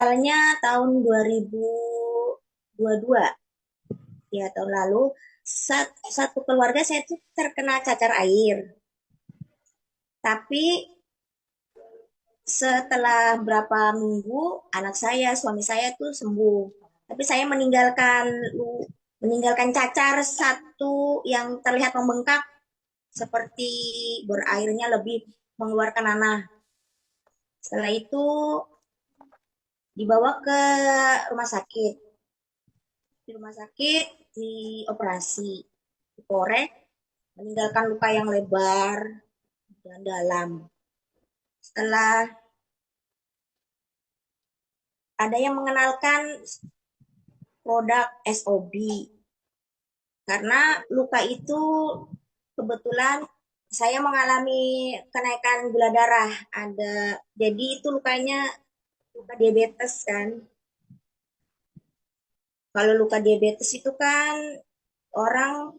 Awalnya tahun 2022, ya tahun lalu, satu keluarga saya tuh terkena cacar air. Tapi setelah berapa minggu, anak saya, suami saya tuh sembuh. Tapi saya meninggalkan cacar satu yang terlihat membengkak, seperti berairnya lebih mengeluarkan nanah. Setelah itu dibawa ke rumah sakit. Di rumah sakit dioperasi, dikorek, meninggalkan luka yang lebar dan dalam. Setelah ada yang mengenalkan produk SOB, karena luka itu kebetulan saya mengalami kenaikan gula darah. Jadi itu lukanya luka diabetes kan. Kalau luka diabetes itu kan orang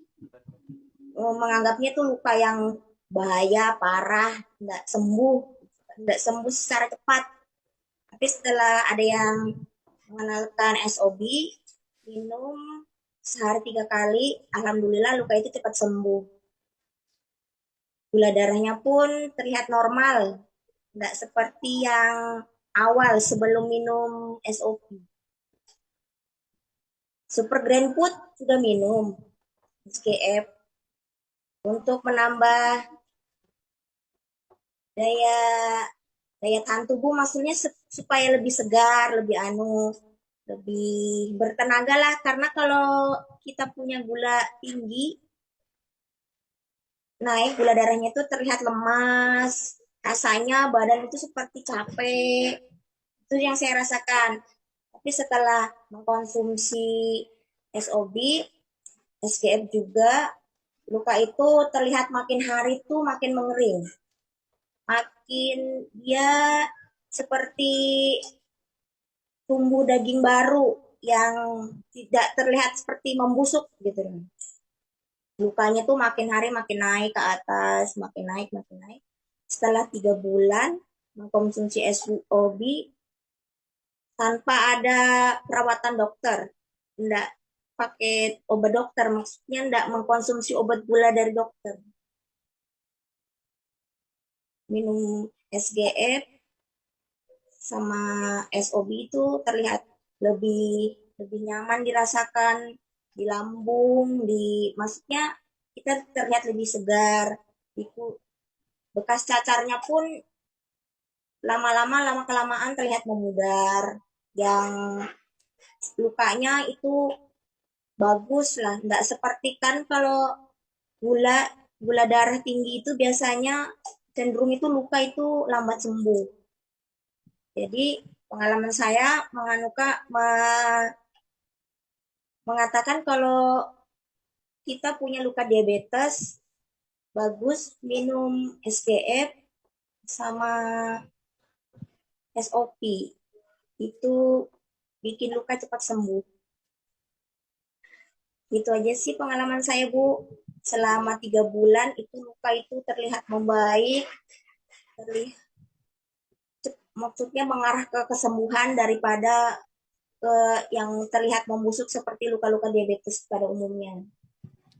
menganggapnya itu luka yang bahaya, parah, nggak sembuh secara cepat. Tapi setelah ada yang mengenalkan SOB, minum sehari 3 kali, alhamdulillah luka itu cepat sembuh. Gula darahnya pun terlihat normal, nggak seperti yang awal sebelum minum SOP. Super Grand Food sudah minum, SGF, untuk menambah daya daya tahan tubuh, maksudnya supaya lebih segar, lebih bertenaga lah. Karena kalau kita punya gula tinggi, naik gula darahnya itu terlihat lemas, rasanya badan itu seperti capek. Itu yang saya rasakan. Tapi setelah mengkonsumsi SOB, SGF juga, luka itu terlihat makin hari tuh makin mengering. Makin dia seperti tumbuh daging baru yang tidak terlihat seperti membusuk gitu. Lukanya tuh makin hari makin naik ke atas, makin naik, makin naik. Setelah 3 bulan mengkonsumsi SOB tanpa ada perawatan dokter, enggak pakai obat dokter, maksudnya enggak mengkonsumsi obat gula dari dokter. Minum SGF sama SOB itu terlihat lebih lebih nyaman dirasakan di lambung, maksudnya kita terlihat lebih segar. Bekas cacarnya pun lama kelamaan terlihat memudar. Yang lukanya itu bagus lah, nggak seperti kan kalau gula gula darah tinggi itu biasanya cenderung itu luka itu lambat sembuh. Jadi pengalaman saya mengatakan kalau kita punya luka diabetes, bagus minum SGF sama SOP. Itu bikin luka cepat sembuh. Itu aja sih pengalaman saya, Bu. Selama 3 bulan itu luka itu terlihat membaik, terlihat, maksudnya mengarah ke kesembuhan daripada ke yang terlihat membusuk seperti luka-luka diabetes pada umumnya.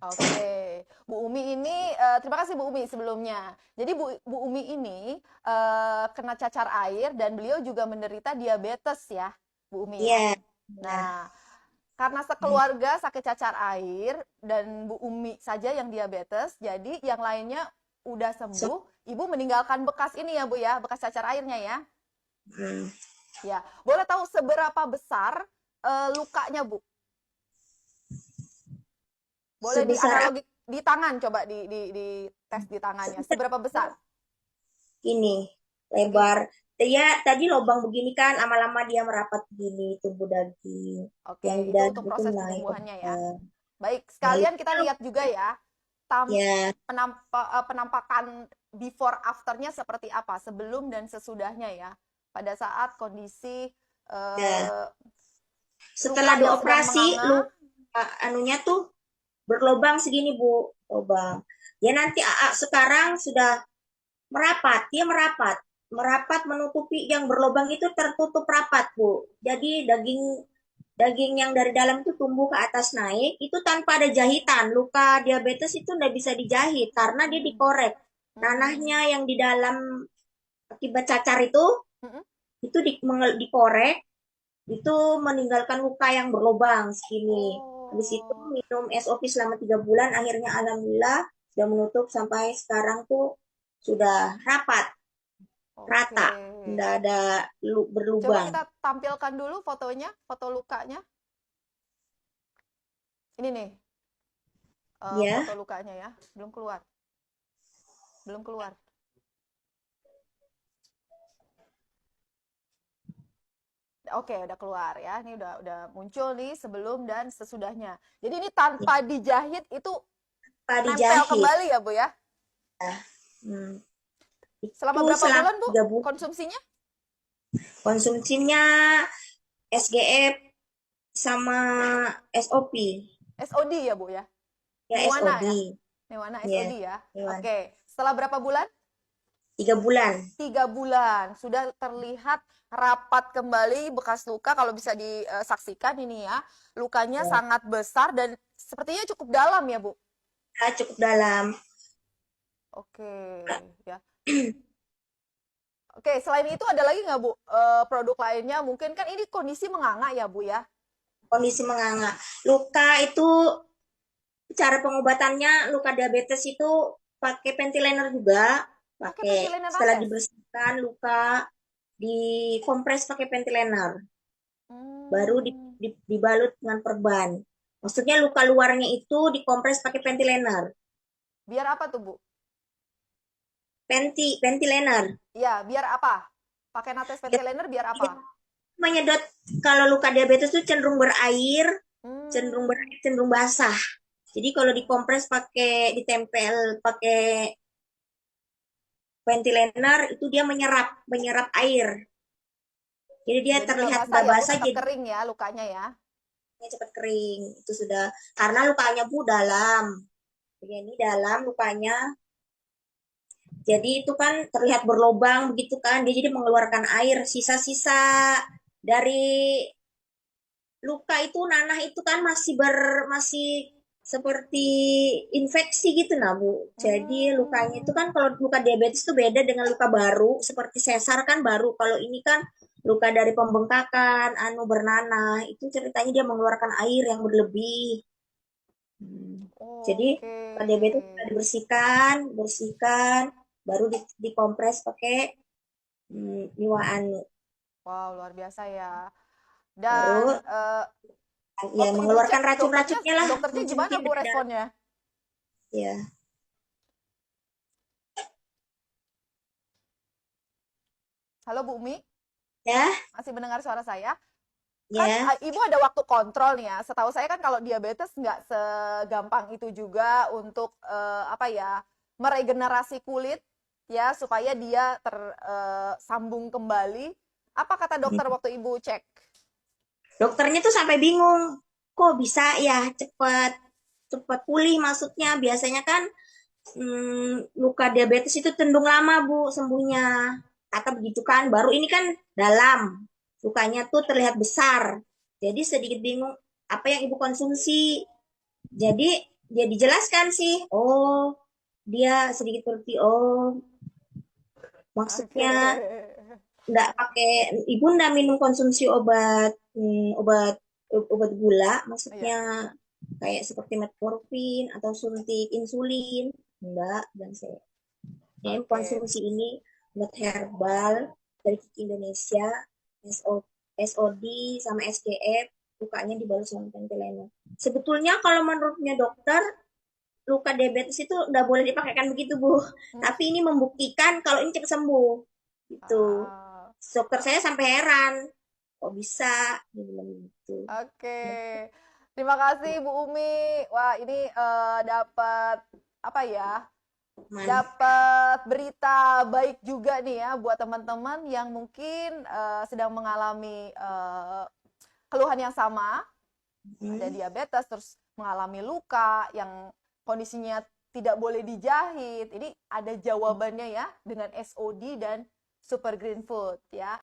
Oke, Bu Umi ini terima kasih Bu Umi sebelumnya. Jadi Bu Umi ini kena cacar air dan beliau juga menderita diabetes ya, Bu Umi ya. Iya, benar. Nah, karena sekeluarga sakit cacar air dan Bu Umi saja yang diabetes, jadi yang lainnya udah So, sembuh. Ibu meninggalkan bekas ini ya Bu ya, bekas cacar airnya ya. hmm. Ya, boleh tahu seberapa besar lukanya Bu? Boleh di Sebesar analogi di tangan, coba di tes di tangannya. Seberapa besar? ini Segini. lebar. Ya tadi lubang begini kan, lama-lama dia merapat begini tumbuh daging. Yang Oke, di itu dalam untuk itu proses naik ke penyembuhannya ya. bawah. Baik, Nah sekalian itu kita lihat juga ya ya, penampakan before afternya seperti apa sebelum dan sesudahnya ya. Pada saat kondisi ya. eh, Setelah lukanya sedang dioperasi, menganga. anunya tuh berlobang segini, Bu, lobang. Ya nanti sekarang sudah merapat, dia merapat. merapat menutupi, yang berlubang itu tertutup rapat, Bu. Jadi daging daging yang dari dalam itu tumbuh ke atas naik, itu tanpa ada jahitan. Luka diabetes itu nggak bisa dijahit karena dia Hmm. dikorek. Hmm. Nanahnya yang di dalam akibat cacar Mm-mm. itu dikorek, itu meninggalkan luka yang berlubang segini. Habis itu Oh, minum SOP selama 3 bulan, akhirnya alhamdulillah sudah menutup sampai sekarang tuh sudah rapat, oke. rata, tidak ada Coba berlubang. kita tampilkan dulu fotonya, foto lukanya. Ini nih, foto Ya, lukanya ya. Belum keluar, belum keluar. Oke, udah keluar ya. Ini udah muncul nih sebelum dan sesudahnya. Jadi ini tanpa dijahit itu Pak nempel dijahit. kembali ya, Bu ya? Hmm, Selama itu berapa selama bulan, Bu, 3 bulan. konsumsinya? Konsumsinya SGF sama SOP. SOD ya, Bu ya? Ya Newana SOD. ya? Newana Ya, SOD ya? hewan. Oke. Setelah berapa bulan? 3 bulan. 3 bulan. Sudah terlihat rapat kembali bekas luka. Kalau bisa disaksikan ini ya. Lukanya Ya, sangat besar dan sepertinya cukup dalam ya, Bu? cukup dalam. Oke, ya. Oke, selain itu ada lagi nggak, Bu, produk lainnya? Mungkin kan ini kondisi menganga ya, Bu ya? Kondisi menganga. Luka itu cara pengobatannya, luka diabetes itu pakai pentiliner juga. Pakai Pakai ventilator setelah rates? dibersihkan luka, dikompres pakai pentiliner. Baru Hmm, dibalut dengan perban. Maksudnya luka luarnya itu dikompres pakai pentiliner. biar apa tuh, Bu? Pentiliner. Ya, biar apa? Pakai nates Dia, ventilator biar apa? dia menyedot, kalau luka diabetes itu cenderung berair, Hmm, cenderung basah. Jadi kalau dikompres pakai ditempel pakai ventilator itu dia menyerap menyerap air. Jadi dia jadi nggak terlihat basah nggak ya, Bu, basah, tetap jadi kering ya lukanya ya? cepat kering. Itu sudah karena lukanya Bu dalam. Ini dalam lukanya. Jadi itu kan terlihat berlobang begitu kan. Dia jadi mengeluarkan air, sisa-sisa dari luka itu, nanah itu kan masih seperti infeksi gitu nah Bu. Jadi lukanya itu Hmm, kan, kalau luka diabetes itu beda dengan luka baru seperti sesar kan baru. Kalau ini kan luka dari pembengkakan, bernanah, itu ceritanya dia mengeluarkan air yang berlebih. Hmm. Jadi oke. luka diabetes kita dibersihkan, bersihkan, baru dikompres pakai niwaan. Wow, luar biasa ya. Dan Baru ya waktu ibu cek mengeluarkan dokternya racun-racunnya lah, dokternya gimana, mungkin Bu, dari dalam. responnya? Ya, Halo, Bu Umi, ya, masih mendengar suara saya? Kan ya. ibu ada waktu kontrol nih ya. Setahu saya kan kalau diabetes nggak segampang itu juga untuk apa ya, meregenerasi kulit ya supaya dia tersambung kembali. Apa kata dokter waktu ibu cek? Dokternya tuh sampai bingung, kok bisa ya cepat cepat pulih, maksudnya biasanya kan luka diabetes itu cenderung lama Bu sembuhnya. Kata begitu kan, baru ini kan dalam. Lukanya tuh terlihat besar. Jadi sedikit bingung apa yang Ibu konsumsi. Jadi dia dijelaskan sih, oh dia sedikit seperti, oh Oke. maksudnya nggak pakai, ibu nggak minum konsumsi obat, obat obat gula, Iya. maksudnya kayak seperti metformin atau suntik insulin, enggak. Dan saya Oke. konsumsi ini obat herbal dari Kiki Indonesia, SO, SOD sama SGF, lukanya dibalut sama pentilena. Sebetulnya kalau menurutnya dokter, luka diabetes itu nggak boleh dipakaikan begitu Bu, Hmm. tapi ini membuktikan kalau ini cepat sembuh gitu. Ah, Dokter saya sampai heran, kok bisa, dia bilang gitu. oke. Terima kasih Bu Umi. Wah, ini dapat apa ya? Man. Dapat berita baik juga nih ya buat teman-teman yang mungkin sedang mengalami keluhan yang sama, ada Hmm. diabetes terus mengalami luka yang kondisinya tidak boleh dijahit. Ini ada jawabannya ya dengan SOD dan Super Green Food ya.